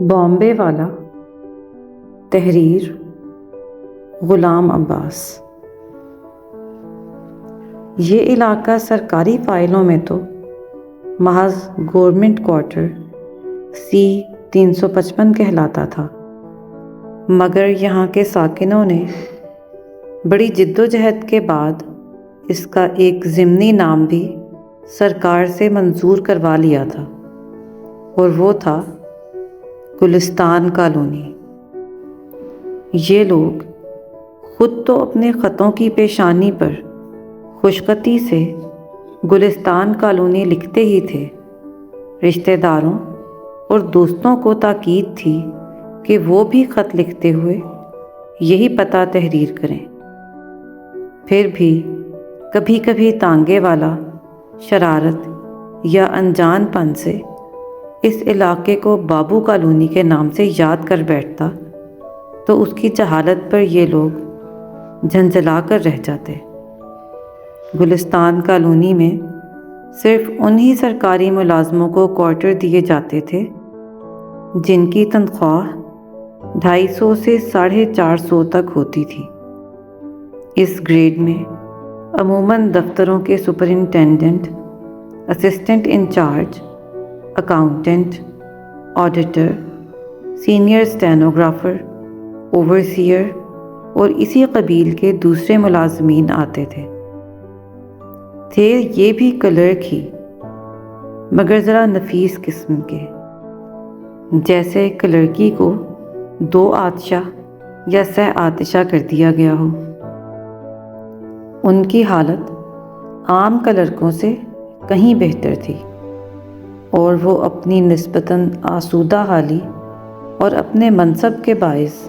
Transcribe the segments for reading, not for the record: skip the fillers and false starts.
بامبے والا، تحریر غلام عباس۔ یہ علاقہ سرکاری فائلوں میں تو محض گورنمنٹ کوارٹر سی 355 کہلاتا تھا، مگر یہاں کے ساکنوں نے بڑی جد و جہد کے بعد اس کا ایک ضمنی نام بھی سرکار سے منظور کروا لیا تھا، اور وہ تھا گلستان کالونی۔ یہ لوگ خود تو اپنے خطوں کی پیشانی پر خوشخطی سے گلستان کالونی لکھتے ہی تھے، رشتہ داروں اور دوستوں کو تاکید تھی کہ وہ بھی خط لکھتے ہوئے یہی پتہ تحریر کریں۔ پھر بھی کبھی کبھی تانگے والا شرارت یا انجان پن سے اس علاقے کو بابو کالونی کے نام سے یاد کر بیٹھتا تو اس کی جہالت پر یہ لوگ جھنجھلا کر رہ جاتے۔ گلستان کالونی میں صرف انہی سرکاری ملازموں کو کوارٹر دیے جاتے تھے جن کی تنخواہ 250 سے 450 تک ہوتی تھی۔ اس گریڈ میں عموماً دفتروں کے superintendent, assistant in charge, accountant, auditor, senior stenographer, overseer اور اسی قبیل کے دوسرے ملازمین آتے تھے۔ یہ بھی کلرک ہی، مگر ذرا نفیس قسم کے، جیسے کلرکی کو 2 آتشہ یا سہ آتشہ کر دیا گیا ہو۔ ان کی حالت عام کلرکوں سے کہیں بہتر تھی، اور وہ اپنی نسبتاً آسودہ حالی اور اپنے منصب کے باعث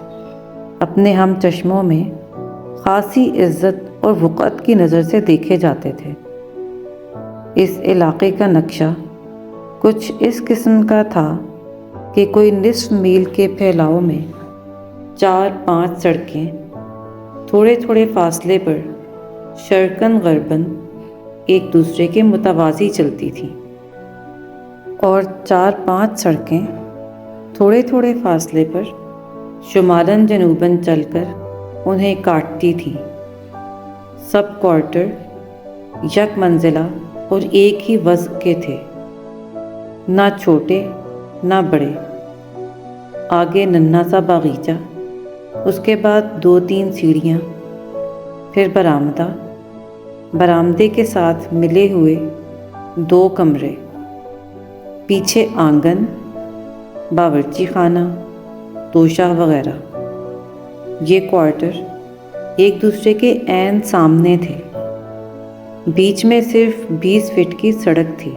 اپنے ہم چشموں میں خاصی عزت اور وقعت کی نظر سے دیکھے جاتے تھے۔ اس علاقے کا نقشہ کچھ اس قسم کا تھا کہ کوئی نصف میل کے پھیلاؤ میں 4-5 سڑکیں تھوڑے تھوڑے فاصلے پر شرقاً غرباً ایک دوسرے کے متوازی چلتی تھیں، اور 4-5 سڑکیں تھوڑے تھوڑے فاصلے پر شمالاً جنوباً چل کر انہیں کاٹتی تھیں۔ سب کوارٹر یک منزلہ اور ایک ہی وضع کے تھے، نہ چھوٹے نہ بڑے۔ آگے ننھا سا باغیچہ، اس کے بعد 2-3 سیڑھیاں، پھر برآمدہ، برآمدے کے ساتھ ملے ہوئے 2 کمرے، پیچھے آنگن، باورچی خانہ، توشہ وغیرہ۔ یہ کوارٹر ایک دوسرے کے عین سامنے تھے، بیچ میں صرف 20 فٹ کی سڑک تھی۔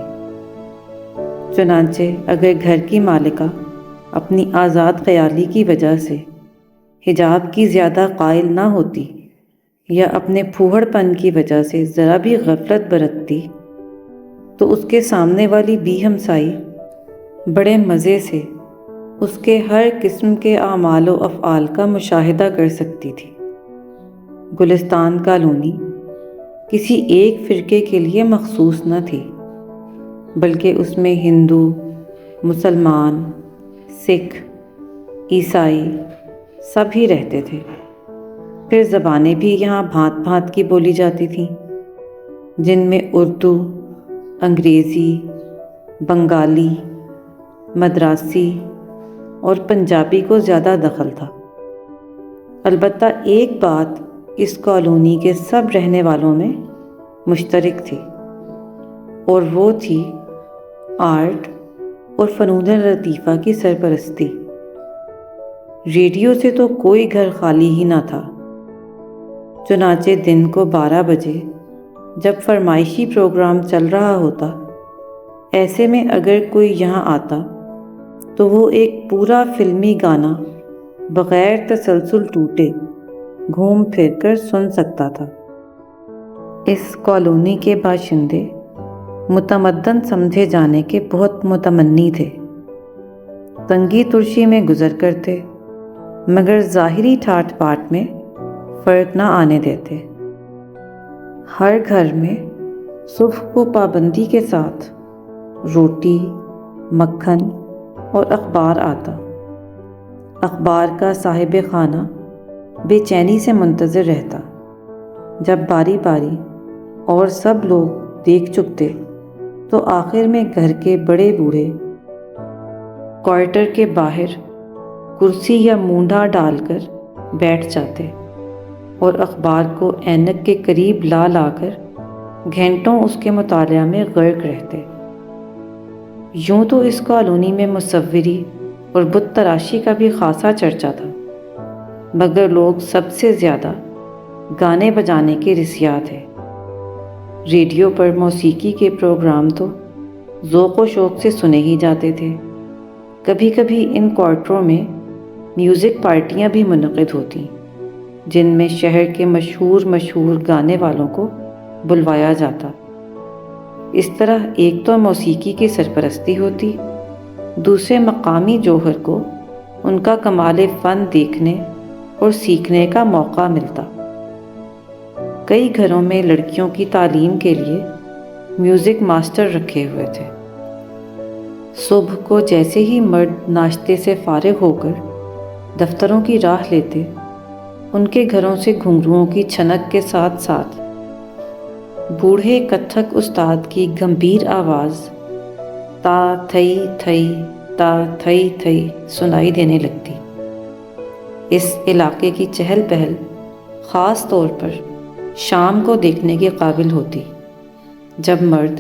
چنانچہ اگر گھر کی مالکہ اپنی آزاد خیالی کی وجہ سے حجاب کی زیادہ قائل نہ ہوتی یا اپنے پھوہڑ پن کی وجہ سے ذرا بھی غفلت برتتی تو اس کے سامنے والی بی ہمسائی بڑے مزے سے اس کے ہر قسم کے اعمال و افعال کا مشاہدہ کر سکتی تھی۔ گلستان کالونی کسی ایک فرقے کے لیے مخصوص نہ تھی، بلکہ اس میں ہندو، مسلمان، سکھ، عیسائی سب ہی رہتے تھے۔ پھر زبانیں بھی یہاں بھانت بھانت کی بولی جاتی تھیں، جن میں اردو، انگریزی، بنگالی، مدراسی اور پنجابی کو زیادہ دخل تھا۔ البتہ ایک بات اس کالونی کے سب رہنے والوں میں مشترک تھی، اور وہ تھی آرٹ اور فنون لطیفہ کی سرپرستی۔ ریڈیو سے تو کوئی گھر خالی ہی نہ تھا۔ چنانچہ دن کو 12 بجے جب فرمائشی پروگرام چل رہا ہوتا، ایسے میں اگر کوئی یہاں آتا تو وہ ایک پورا فلمی گانا بغیر تسلسل ٹوٹے گھوم پھر کر سن سکتا تھا۔ اس کالونی کے باشندے متمدن سمجھے جانے کے بہت متمنی تھے، تنگی ترشی میں گزر کرتے، مگر ظاہری ٹھاٹ باٹ میں فرق نہ آنے دیتے۔ ہر گھر میں صبح کو پابندی کے ساتھ روٹی، مکھن اور اخبار آتا، اخبار کا صاحب خانہ بے چینی سے منتظر رہتا۔ جب باری باری اور سب لوگ دیکھ چکتے تو آخر میں گھر کے بڑے بوڑھے کوارٹر کے باہر کرسی یا مونڈھا ڈال کر بیٹھ جاتے اور اخبار کو اینک کے قریب لا لا کر گھنٹوں اس کے مطالعہ میں غرق رہتے۔ یوں تو اس کالونی میں مصوری اور بت تراشی کا بھی خاصا چرچا تھا، مگر لوگ سب سے زیادہ گانے بجانے کے رسیا تھے۔ ریڈیو پر موسیقی کے پروگرام تو ذوق و شوق سے سنے ہی جاتے تھے۔ کبھی کبھی ان کوارٹروں میں میوزک پارٹیاں بھی منعقد ہوتیں، جن میں شہر کے مشہور گانے والوں کو بلوایا جاتا۔ اس طرح ایک تو موسیقی کی سرپرستی ہوتی، دوسرے مقامی جوہر کو ان کا کمال فن دیکھنے اور سیکھنے کا موقع ملتا۔ کئی گھروں میں لڑکیوں کی تعلیم کے لیے میوزک ماسٹر رکھے ہوئے تھے۔ صبح کو جیسے ہی مرد ناشتے سے فارغ ہو کر دفتروں کی راہ لیتے، ان کے گھروں سے گھنگروؤں کی چھنک کے ساتھ ساتھ بوڑھے کتھک استاد کی گمبھیر آواز تا تھئی تھئی تا تھئی تھئی سنائی دینے لگتی۔ اس علاقے کی چہل پہل خاص طور پر شام کو دیکھنے کے قابل ہوتی، جب مرد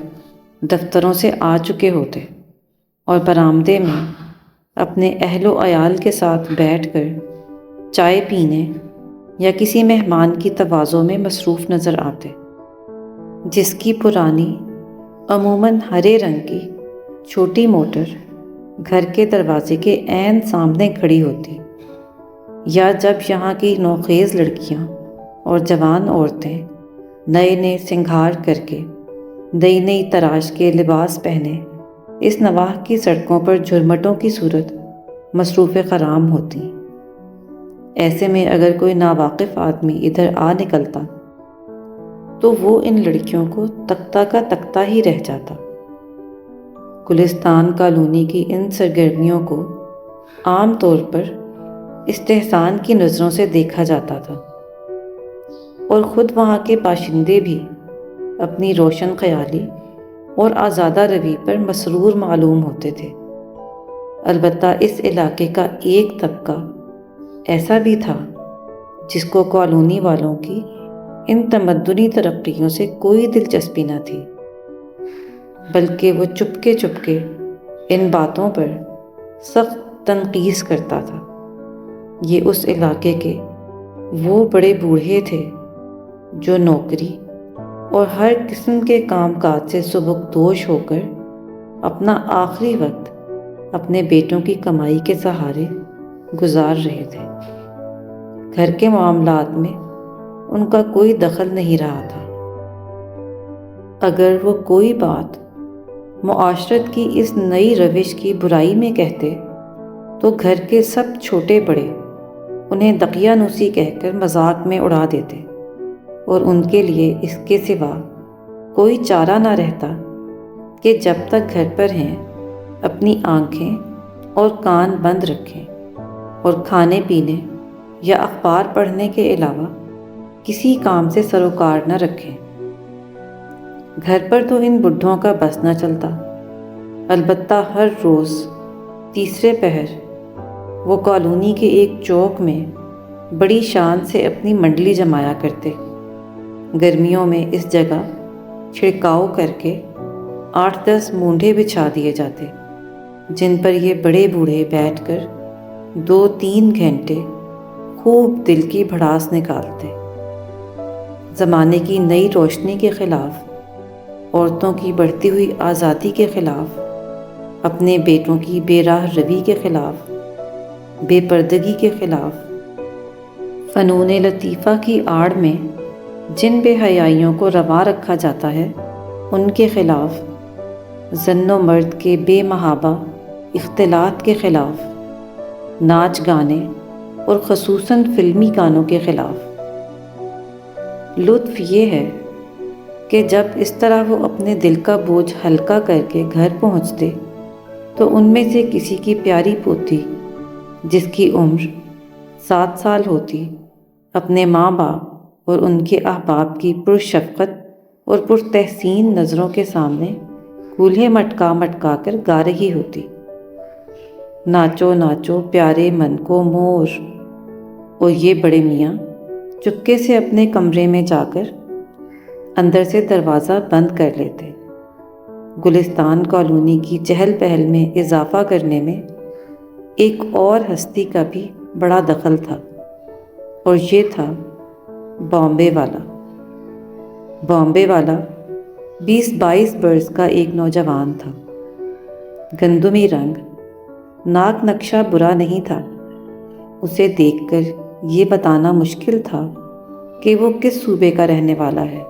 دفتروں سے آ چکے ہوتے اور برآمدے میں اپنے اہل و عیال کے ساتھ بیٹھ کر چائے پینے یا کسی مہمان کی تواضع میں مصروف نظر آتے، جس کی پرانی عموماً ہرے رنگ کی چھوٹی موٹر گھر کے دروازے کے عین سامنے کھڑی ہوتی، یا جب یہاں کی نوخیز لڑکیاں اور جوان عورتیں نئے نئے سنگھار کر کے نئی نئی تراش کے لباس پہنے اس نواح کی سڑکوں پر جھرمٹوں کی صورت مصروف خرام ہوتی۔ ایسے میں اگر کوئی ناواقف آدمی ادھر آ نکلتا تو وہ ان لڑکیوں کو تختہ کا تختہ ہی رہ جاتا۔ گلستان کالونی کی ان سرگرمیوں کو عام طور پر استحسان کی نظروں سے دیکھا جاتا تھا، اور خود وہاں کے باشندے بھی اپنی روشن خیالی اور آزادہ روی پر مسرور معلوم ہوتے تھے۔ البتہ اس علاقے کا ایک طبقہ ایسا بھی تھا جس کو کالونی والوں کی ان تمدنی ترقیوں سے کوئی دلچسپی نہ تھی، بلکہ وہ چپکے چپکے ان باتوں پر سخت تنقید کرتا تھا۔ یہ اس علاقے کے وہ بڑے بوڑھے تھے جو نوکری اور ہر قسم کے کام کاج سے سبکدوش ہو کر اپنا آخری وقت اپنے بیٹوں کی کمائی کے سہارے گزار رہے تھے۔ گھر کے معاملات میں ان کا کوئی دخل نہیں رہا تھا۔ اگر وہ کوئی بات معاشرت کی اس نئی روش کی برائی میں کہتے تو گھر کے سب چھوٹے بڑے انہیں دقیانوسی کہہ کر مذاق میں اڑا دیتے، اور ان کے لیے اس کے سوا کوئی چارہ نہ رہتا کہ جب تک گھر پر ہیں اپنی آنکھیں اور کان بند رکھیں اور کھانے پینے یا اخبار پڑھنے کے علاوہ کسی کام سے سروکار نہ رکھیں۔ گھر پر تو ان بڈھوں کا بس نہ چلتا، البتہ ہر روز تیسرے پہر وہ کالونی کے ایک چوک میں بڑی شان سے اپنی منڈلی جمایا کرتے۔ گرمیوں میں اس جگہ چھڑکاؤ کر کے 8-10 مونڈھے بچھا دیے جاتے، جن پر یہ بڑے بوڑھے بیٹھ کر 2-3 گھنٹے خوب دل کی بھڑاس نکالتے۔ زمانے کی نئی روشنی کے خلاف، عورتوں کی بڑھتی ہوئی آزادی کے خلاف، اپنے بیٹوں کی بے راہ روی کے خلاف، بے پردگی کے خلاف، فنون لطیفہ کی آڑ میں جن بے حیائیوں کو روا رکھا جاتا ہے ان کے خلاف، زن و مرد کے بے محابہ اختلاط کے خلاف، ناچ گانے اور خصوصاً فلمی گانوں کے خلاف۔ لطف یہ ہے کہ جب اس طرح وہ اپنے دل کا بوجھ ہلکا کر کے گھر پہنچتے تو ان میں سے کسی کی پیاری پوتی جس کی عمر 7 سال ہوتی، اپنے ماں باپ اور ان کے احباب کی پرشفقت اور پرتحسین نظروں کے سامنے کولہے مٹکا مٹکا کر گا رہی ہوتی، ناچو ناچو پیارے من کو مور، اور یہ بڑے میاں چپکے سے اپنے کمرے میں جا کر اندر سے دروازہ بند کر لیتے۔ گلستان کالونی کی چہل پہل میں اضافہ کرنے میں ایک اور ہستی کا بھی بڑا دخل تھا، اور یہ تھا بامبے والا۔ بامبے والا 20-22 برس کا ایک نوجوان تھا، گندمی رنگ، ناک نقشہ برا نہیں تھا۔ اسے دیکھ کر یہ بتانا مشکل تھا کہ وہ کس صوبے کا رہنے والا ہے۔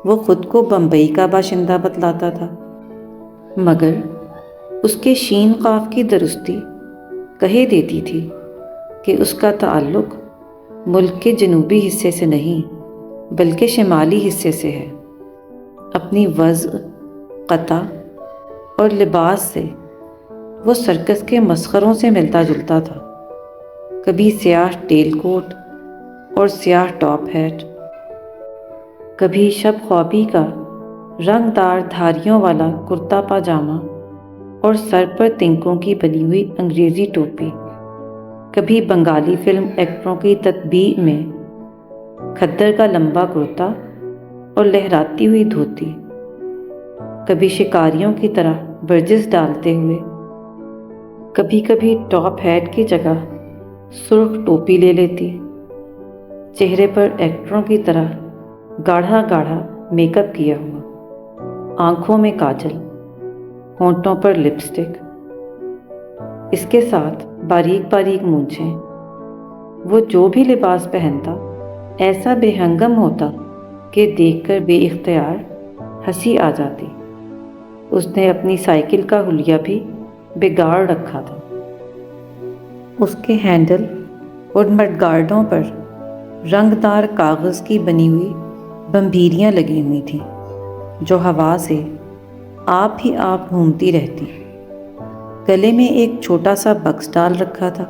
وہ خود کو بمبئی کا باشندہ بتلاتا تھا، مگر اس کے شین قاف کی درستی کہے دیتی تھی کہ اس کا تعلق ملک کے جنوبی حصے سے نہیں بلکہ شمالی حصے سے ہے۔ اپنی وضع، قطع اور لباس سے وہ سرکس کے مسخروں سے ملتا جلتا تھا۔ کبھی سیاہ ٹیل کوٹ اور سیاہ ٹاپ ہیٹ، کبھی شب خوابی کا رنگ دار دھاریوں والا کرتا پاجامہ اور سر پر تنکوں کی بنی ہوئی انگریزی ٹوپی، کبھی بنگالی فلم ایکٹروں کی تطبیع میں کھدر کا لمبا کرتا اور لہراتی ہوئی دھوتی، کبھی شکاریوں کی طرح ورجس ڈالتے ہوئے، کبھی کبھی ٹاپ ہیٹ کی جگہ سرخ ٹوپی لے لیتی، چہرے پر ایکٹروں کی طرح گاڑھا گاڑھا میک اپ کیا ہوا، آنکھوں میں کاجل، ہونٹوں پر لپسٹک، اس کے ساتھ باریک باریک مونچھیں۔ وہ جو بھی لباس پہنتا ایسا بے ہنگم ہوتا کہ دیکھ کر بے اختیار ہنسی آ جاتی۔ اس نے اپنی سائیکل کا حلیہ بھی بگاڑ رکھا تھا۔ اس کے ہینڈل اور مڈ گارڈوں پر رنگ دار کاغذ کی بنی ہوئی بمبیریاں لگی ہوئی تھیں جو ہوا سے آپ ہی آپ گھومتی رہتی۔ گلے میں ایک چھوٹا سا بکس ڈال رکھا تھا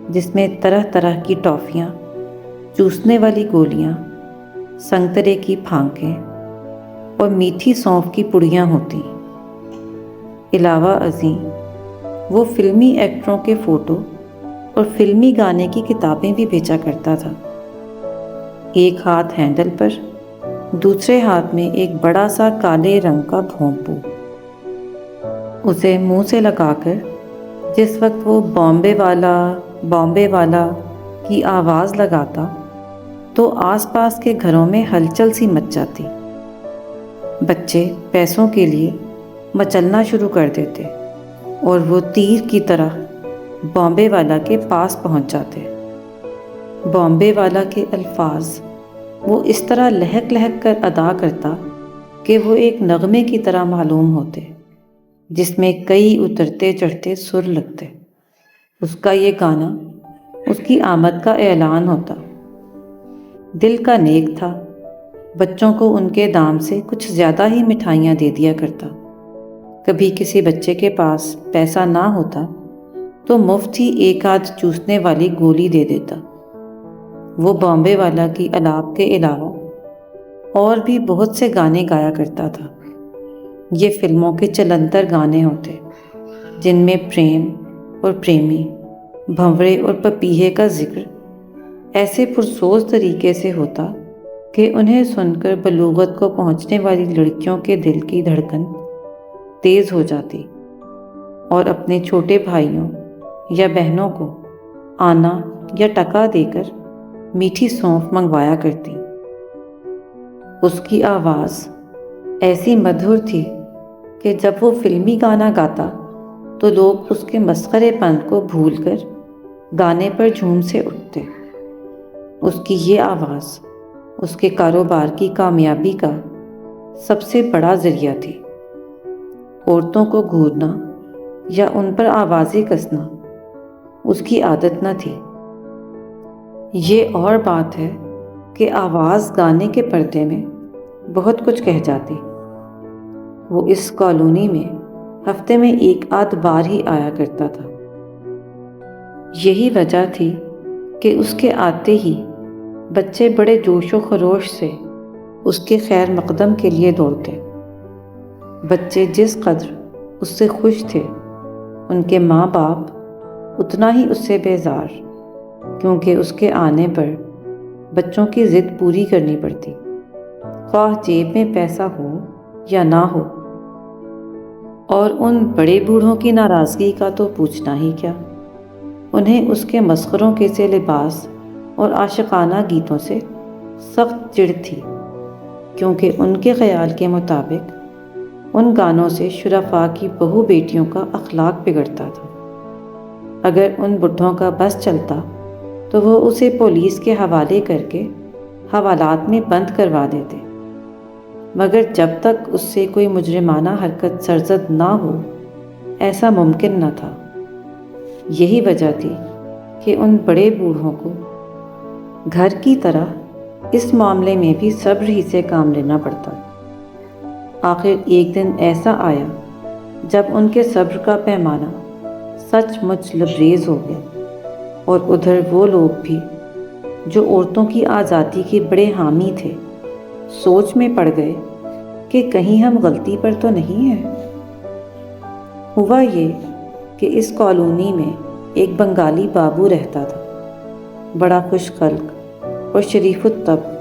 جس میں طرح طرح کی ٹافیاں، چوسنے والی گولیاں، سنگترے کی پھانکیں اور میٹھی سونف کی پڑیاں ہوتی۔ علاوہ ازیں وہ فلمی ایکٹروں کے فوٹو اور فلمی گانے کی کتابیں بھی بیچا کرتا تھا۔ ایک ہاتھ ہینڈل پر، دوسرے ہاتھ میں ایک بڑا سا کالے رنگ کا بھونپو۔ اسے منہ سے لگا کر جس وقت وہ بامبے والا کی آواز لگاتا تو آس پاس کے گھروں میں ہلچل سی مچ جاتی۔ بچے پیسوں کے لیے مچلنا شروع کر دیتے اور وہ تیر کی طرح بامبے والا کے پاس پہنچ جاتے۔ بامبے والا کے الفاظ وہ اس طرح لہک لہک کر ادا کرتا کہ وہ ایک نغمے کی طرح معلوم ہوتے جس میں کئی اترتے چڑھتے سر لگتے۔ اس کا یہ گانا اس کی آمد کا اعلان ہوتا۔ دل کا نیک تھا، بچوں کو ان کے دام سے کچھ زیادہ ہی مٹھائیاں دے دیا کرتا۔ کبھی کسی بچے کے پاس پیسہ نہ ہوتا تو مفت ہی ایک آدھ چوسنے والی گولی دے دیتا۔ وہ بامبے والا کی الاپ کے علاوہ اور بھی بہت سے گانے گایا کرتا تھا۔ یہ فلموں کے چلنتر گانے ہوتے جن میں پریم اور پریمی، بھنورے اور پپیہے کا ذکر ایسے پرسوز طریقے سے ہوتا کہ انہیں سن کر بلوغت کو پہنچنے والی لڑکیوں کے دل کی دھڑکن تیز ہو جاتی اور اپنے چھوٹے بھائیوں یا بہنوں کو آنا یا ٹکا دے کر میٹھی سونف منگوایا کرتی۔ اس کی آواز ایسی مدھر تھی کہ جب وہ فلمی گانا گاتا تو لوگ اس کے مسخرے پن کو بھول کر گانے پر جھوم سے اٹھتے۔ اس کی یہ آواز اس کے کاروبار کی کامیابی کا سب سے بڑا ذریعہ تھی۔ عورتوں کو گھورنا یا ان پر آوازیں کسنا اس کی عادت نہ تھی۔ یہ اور بات ہے کہ آواز گانے کے پردے میں بہت کچھ کہہ جاتی۔ وہ اس کالونی میں ہفتے میں ایک آدھ بار ہی آیا کرتا تھا۔ یہی وجہ تھی کہ اس کے آتے ہی بچے بڑے جوش و خروش سے اس کے خیر مقدم کے لیے دوڑتے۔ بچے جس قدر اس سے خوش تھے، ان کے ماں باپ اتنا ہی اس سے بیزار، کیونکہ اس کے آنے پر بچوں کی ضد پوری کرنی پڑتی، خواہ جیب میں پیسہ ہو یا نہ ہو۔ اور ان بڑے بوڑھوں کی ناراضگی کا تو پوچھنا ہی کیا۔ انہیں اس کے مسخروں کے سے لباس اور عاشقانہ گیتوں سے سخت چڑ تھی، کیونکہ ان کے خیال کے مطابق ان گانوں سے شرفاء کی بہو بیٹیوں کا اخلاق بگڑتا تھا۔ اگر ان بڈھوں کا بس چلتا تو وہ اسے پولیس کے حوالے کر کے حوالات میں بند کروا دیتے، مگر جب تک اس سے کوئی مجرمانہ حرکت سرزد نہ ہو، ایسا ممکن نہ تھا۔ یہی وجہ تھی کہ ان بڑے بوڑھوں کو گھر کی طرح اس معاملے میں بھی صبر ہی سے کام لینا پڑتا۔ آخر ایک دن ایسا آیا جب ان کے صبر کا پیمانہ سچ مچ لبریز ہو گیا، اور ادھر وہ لوگ بھی جو عورتوں کی آزادی کے بڑے حامی تھے، سوچ میں پڑ گئے کہ کہیں ہم غلطی پر تو نہیں ہیں۔ ہوا یہ کہ اس کالونی میں ایک بنگالی بابو رہتا تھا، بڑا خوش خلق اور شریف الطبع۔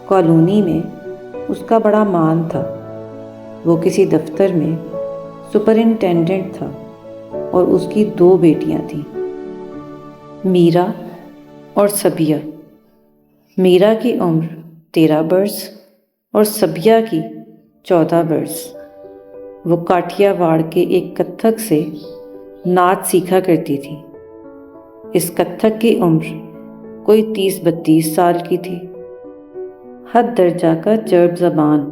کالونی میں اس کا بڑا مان تھا۔ وہ کسی دفتر میں سپرنٹینڈنٹ تھا، اور اس کی 2 بیٹیاں تھیں، میرا اور سبیہ۔ میرا کی عمر 13 برس اور سبیہ کی 14 برس۔ وہ کاٹھیا واڑ کے ایک کتھک سے نعت سیکھا کرتی تھی۔ اس کتھک کی عمر کوئی 30-32 سال کی تھی۔ حد درجہ کا چرب زبان،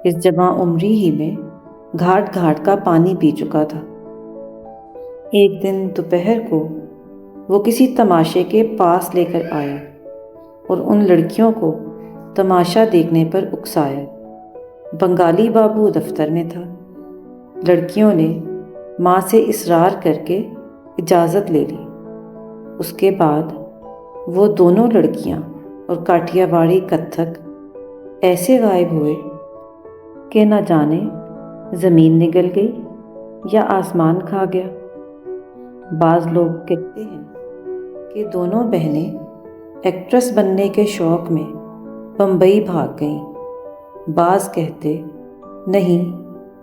اس جوان عمری ہی میں گھاٹ گھاٹ کا پانی پی چکا تھا۔ ایک دن دوپہر کو وہ کسی تماشے کے پاس لے کر آیا اور ان لڑکیوں کو تماشا دیکھنے پر اکسایا۔ بنگالی بابو دفتر میں تھا۔ لڑکیوں نے ماں سے اصرار کر کے اجازت لے لی۔ اس کے بعد وہ دونوں لڑکیاں اور کاٹھیا واڑی کتھک ایسے غائب ہوئے کہ نہ جانے زمین نگل گئی یا آسمان کھا گیا۔ بعض لوگ کہتے ہیں کہ دونوں بہنیں ایکٹریس بننے کے شوق میں بمبئی بھاگ گئیں۔ بعض کہتے نہیں،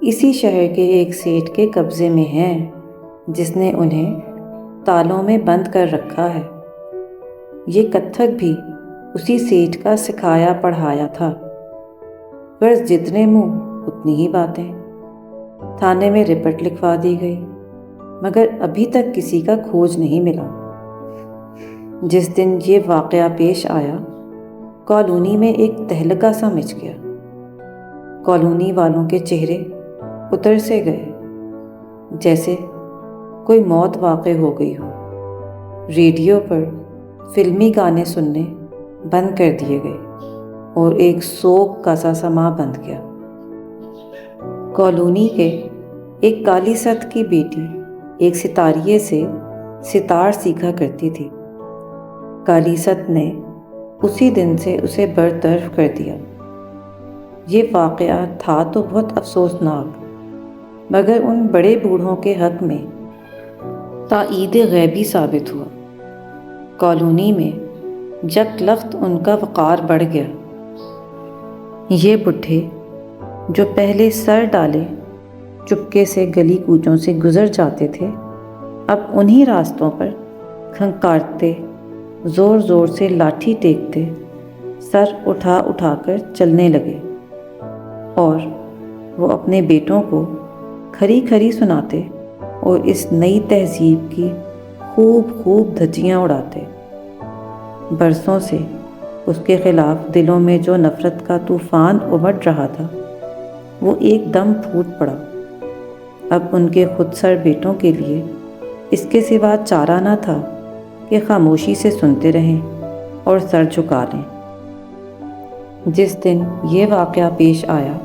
اسی شہر کے ایک سیٹھ کے قبضے میں ہیں، جس نے انہیں تالوں میں بند کر رکھا ہے۔ یہ کتھک بھی اسی سیٹھ کا سکھایا پڑھایا تھا۔ غرض جتنے منہ اتنی ہی باتیں۔ تھانے میں رپورٹ لکھوا دی گئی، مگر ابھی تک کسی کا کھوج نہیں ملا۔ جس دن یہ واقعہ پیش آیا، کالونی میں ایک تہلکہ سا مچ گیا۔ کالونی والوں کے چہرے اتر سے گئے، جیسے کوئی موت واقع ہو گئی ہو۔ ریڈیو پر فلمی گانے سننے بند کر دیے گئے، اور ایک سوگ کا سا سما بند گیا۔ کالونی کے ایک کالی ست کی بیٹی ایک ستاریے سے ستار سیکھا کرتی تھی۔ کالی ست نے اسی دن سے اسے برطرف کر دیا۔ یہ واقعہ تھا تو بہت افسوسناک، مگر ان بڑے بوڑھوں کے حق میں تائید غیبی ثابت ہوا۔ کالونی میں یک لخت ان کا وقار بڑھ گیا۔ یہ بڈھے جو پہلے سر ڈالے چپکے سے گلی کوچوں سے گزر جاتے تھے، اب انہی راستوں پر کھنکارتے، زور زور سے لاٹھی ٹیکتے، سر اٹھا اٹھا کر چلنے لگے، اور وہ اپنے بیٹوں کو کھری کھری سناتے اور اس نئی تہذیب کی خوب خوب دھجیاں اڑاتے۔ برسوں سے اس کے خلاف دلوں میں جو نفرت کا طوفان امڈ رہا تھا، وہ ایک دم پھوٹ پڑا۔ اب ان کے خود سر بیٹوں کے لیے اس کے سوا چارہ نہ تھا کہ خاموشی سے سنتے رہیں اور سر جھکا لیں۔ جس دن یہ واقعہ پیش آیا،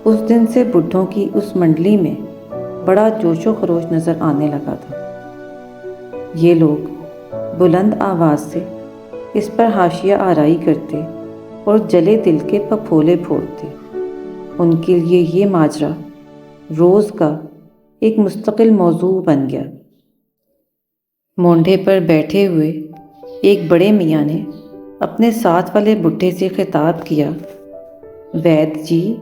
اس دن سے بڈھوں کی اس منڈلی میں بڑا جوش و خروش نظر آنے لگا تھا۔ یہ لوگ بلند آواز سے اس پر حاشیہ آرائی کرتے اور جلے دل کے پھپھولے پھوڑتے۔ ان کے لیے یہ ماجرا روز کا ایک مستقل موضوع بن گیا۔ مونڈھے پر بیٹھے ہوئے ایک بڑے میاں نے اپنے ساتھ والے بڈھے سے خطاب کیا، وید جی،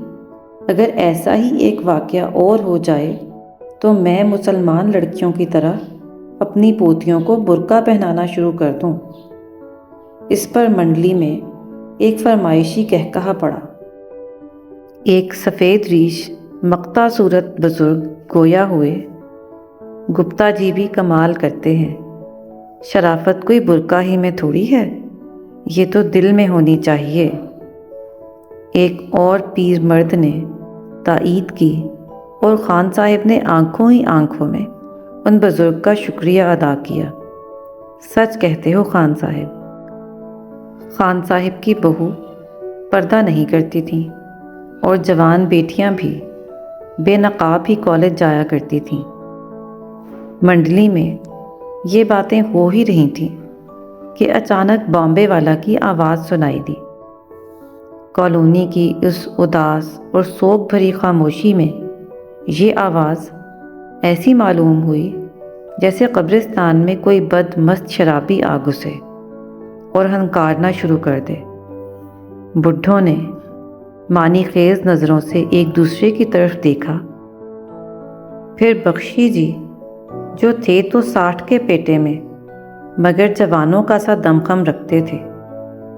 اگر ایسا ہی ایک واقعہ اور ہو جائے تو میں مسلمان لڑکیوں کی طرح اپنی پوتیوں کو برقع پہنانا شروع کر دوں۔ اس پر منڈلی میں ایک فرمائشی قہقہہ پڑا۔ ایک سفید ریش مقطع صورت بزرگ گویا ہوئے، گپتا جی بھی کمال کرتے ہیں، شرافت کوئی برقع ہی میں تھوڑی ہے، یہ تو دل میں ہونی چاہیے۔ ایک اور پیر مرد نے تائید کی اور خان صاحب نے آنکھوں ہی آنکھوں میں ان بزرگ کا شکریہ ادا کیا۔ سچ کہتے ہو خان صاحب۔ خان صاحب کی بہو پردہ نہیں کرتی تھیں اور جوان بیٹیاں بھی بے نقاب ہی کالج جایا کرتی تھیں۔ منڈلی میں یہ باتیں ہو ہی رہی تھیں کہ اچانک بامبے والا کی آواز سنائی دی۔ کالونی کی اس اداس اور سوگ بھری خاموشی میں یہ آواز ایسی معلوم ہوئی جیسے قبرستان میں کوئی بد مست شرابی آ گھسے اور ہنکارنا شروع کر دے۔ بڈھوں نے معنی خیز نظروں سے ایک دوسرے کی طرف دیکھا، پھر بخشی جی جو تھے تو 60 کے پیٹے میں مگر جوانوں کا سا دمخم رکھتے تھے،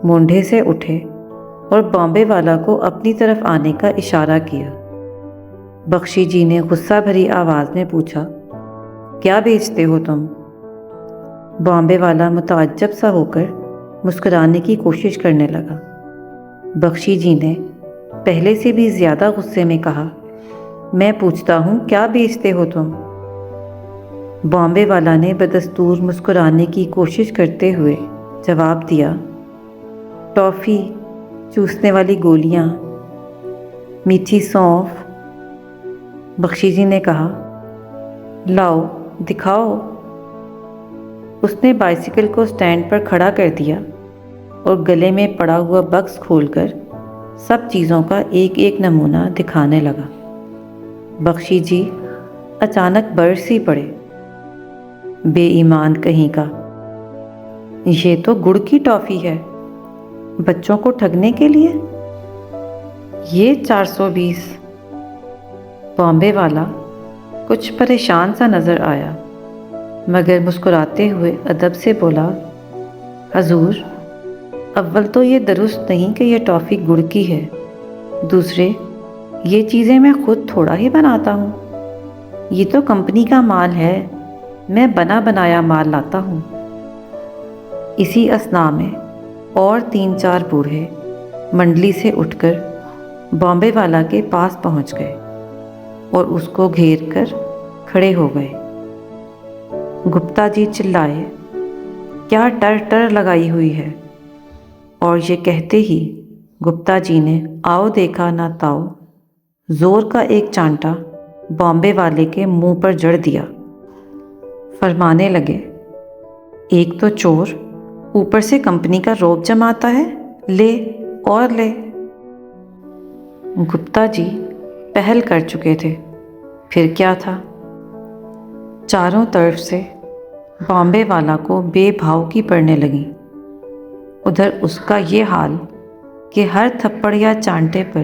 مونڈھے سے اٹھے اور بامبے والا کو اپنی طرف آنے کا اشارہ کیا۔ بخشی جی نے غصہ بھری آواز میں پوچھا، کیا بیچتے ہو تم؟ بامبے والا متعجب سا ہو کر مسکرانے کی کوشش کرنے لگا۔ بخشی جی نے پہلے سے بھی زیادہ غصے میں کہا، میں پوچھتا ہوں کیا بیچتے ہو تم؟ بامبے والا نے بدستور مسکرانے کی کوشش کرتے ہوئے جواب دیا، ٹافی، چوسنے والی گولیاں، میٹھی سونف۔ بخشی جی نے کہا، لاؤ دکھاؤ۔ اس نے بائسیکل کو سٹینڈ پر کھڑا کر دیا اور گلے میں پڑا ہوا بکس کھول کر سب چیزوں کا ایک ایک نمونہ دکھانے لگا۔ بخشی جی اچانک برس ہی پڑے، بے ایمان کہیں کا، یہ تو گڑ کی ٹافی ہے، بچوں کو ٹھگنے کے لیے؟ یہ 420۔ بامبے والا کچھ پریشان سا نظر آیا مگر مسکراتے ہوئے ادب سے بولا، حضور، اول تو یہ درست نہیں کہ یہ ٹافی گڑ کی ہے، دوسرے یہ چیزیں میں خود تھوڑا ہی بناتا ہوں، یہ تو کمپنی کا مال ہے، میں بنا بنایا مال لاتا ہوں۔ اسی اثناء میں اور 3-4 بوڑھے منڈلی سے اٹھ کر بامبے والا کے پاس پہنچ گئے اور اس کو گھیر کر کھڑے ہو گئے۔ گپتا جی چلائے، کیا ٹر ٹر لگائی ہوئی ہے؟ اور یہ کہتے ہی گپتا جی نے آؤ دیکھا نہ تاؤ زور کا ایک چانٹا بامبے والے کے منہ پر جڑ دیا۔ فرمانے لگے، ایک تو چور، اوپر سے کمپنی کا روب جماتا ہے، لے اور لے۔ گپتا جی پہل کر چکے تھے، پھر کیا تھا؟ چاروں طرف سے بامبے والا کو بے بھاؤ کی پڑنے لگیں۔ ادھر اس کا یہ حال کہ ہر تھپڑ یا چانٹے پر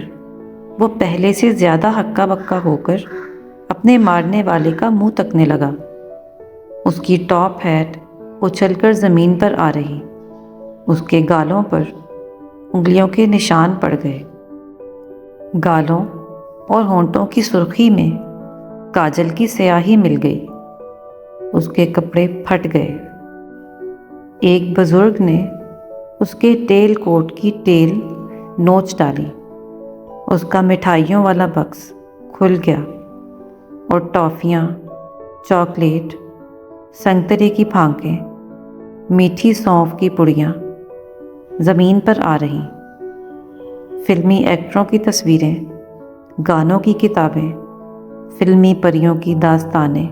وہ پہلے سے زیادہ ہکا بکا ہو کر اپنے مارنے والے کا منہ تکنے لگا۔ اس کی ٹاپ ہیٹ اچھل کر زمین پر آ رہی، اس کے گالوں پر انگلیوں کے نشان پڑ گئے، گالوں اور ہونٹوں کی سرخی میں کاجل کی سیاہی مل گئی، اس کے کپڑے پھٹ گئے۔ ایک بزرگ نے اس کے ٹیل کوٹ کی ٹیل نوچ ڈالی، اس کا مٹھائیوں والا بکس کھل گیا اور ٹافیاں، چاکلیٹ، سنگترے کی پھانکیں، میٹھی سونف کی پڑیاں زمین پر آ رہیں۔ فلمی ایکٹروں کی تصویریں، گانوں کی کتابیں، فلمی پریوں کی داستانیں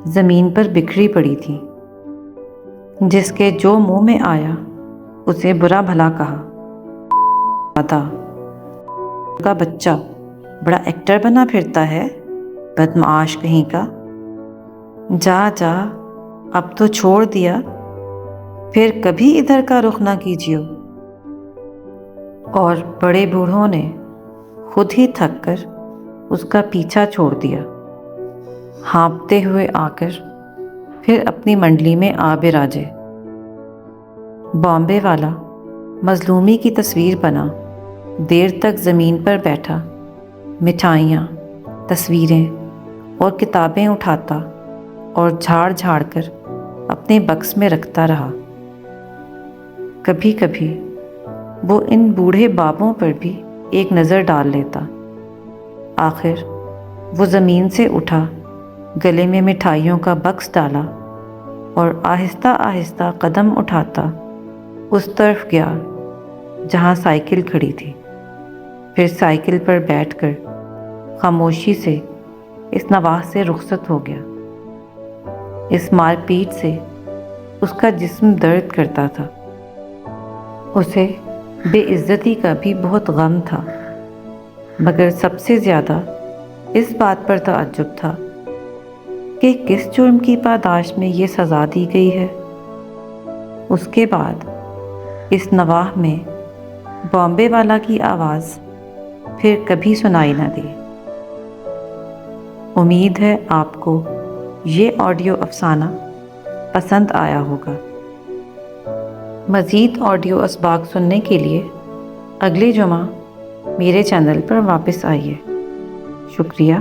زمین پر بکھری پڑی تھیں۔ جس کے جو منہ میں آیا اسے برا بھلا کہا۔ پتا کا بچہ بڑا ایکٹر بنا پھرتا ہے، بدمعاش کہیں کا۔ جا جا اب تو چھوڑ دیا، پھر کبھی ادھر کا رخ نہ کیجیو۔ اور بڑے بوڑھوں نے خود ہی تھک کر اس کا پیچھا چھوڑ دیا۔ ہانپتے ہوئے آ کر پھر اپنی منڈلی میں آ براجے۔ بامبے والا مظلومی کی تصویر بنا دیر تک زمین پر بیٹھا، مٹھائیاں، تصویریں اور کتابیں اٹھاتا اور جھاڑ جھاڑ کر اپنے بکس میں رکھتا رہا۔ کبھی کبھی وہ ان بوڑھے بابوں پر بھی ایک نظر ڈال لیتا۔ آخر وہ زمین سے اٹھا، گلے میں مٹھائیوں کا بکس ڈالا اور آہستہ آہستہ قدم اٹھاتا اس طرف گیا جہاں سائیکل کھڑی تھی۔ پھر سائیکل پر بیٹھ کر خاموشی سے اس نواح سے رخصت ہو گیا۔ اس مار پیٹ سے اس کا جسم درد کرتا تھا۔ اسے بے عزتی کا بھی بہت غم تھا، مگر سب سے زیادہ اس بات پر تعجب تھا کہ کس جرم کی پاداش میں یہ سزا دی گئی ہے۔ اس کے بعد اس نواح میں بامبے والا کی آواز پھر کبھی سنائی نہ دی۔ امید ہے آپ کو یہ آڈیو افسانہ پسند آیا ہوگا۔ مزید آڈیو اسباق سننے کے لیے اگلے جمعہ میرے چینل پر واپس آئیے۔ شکریہ۔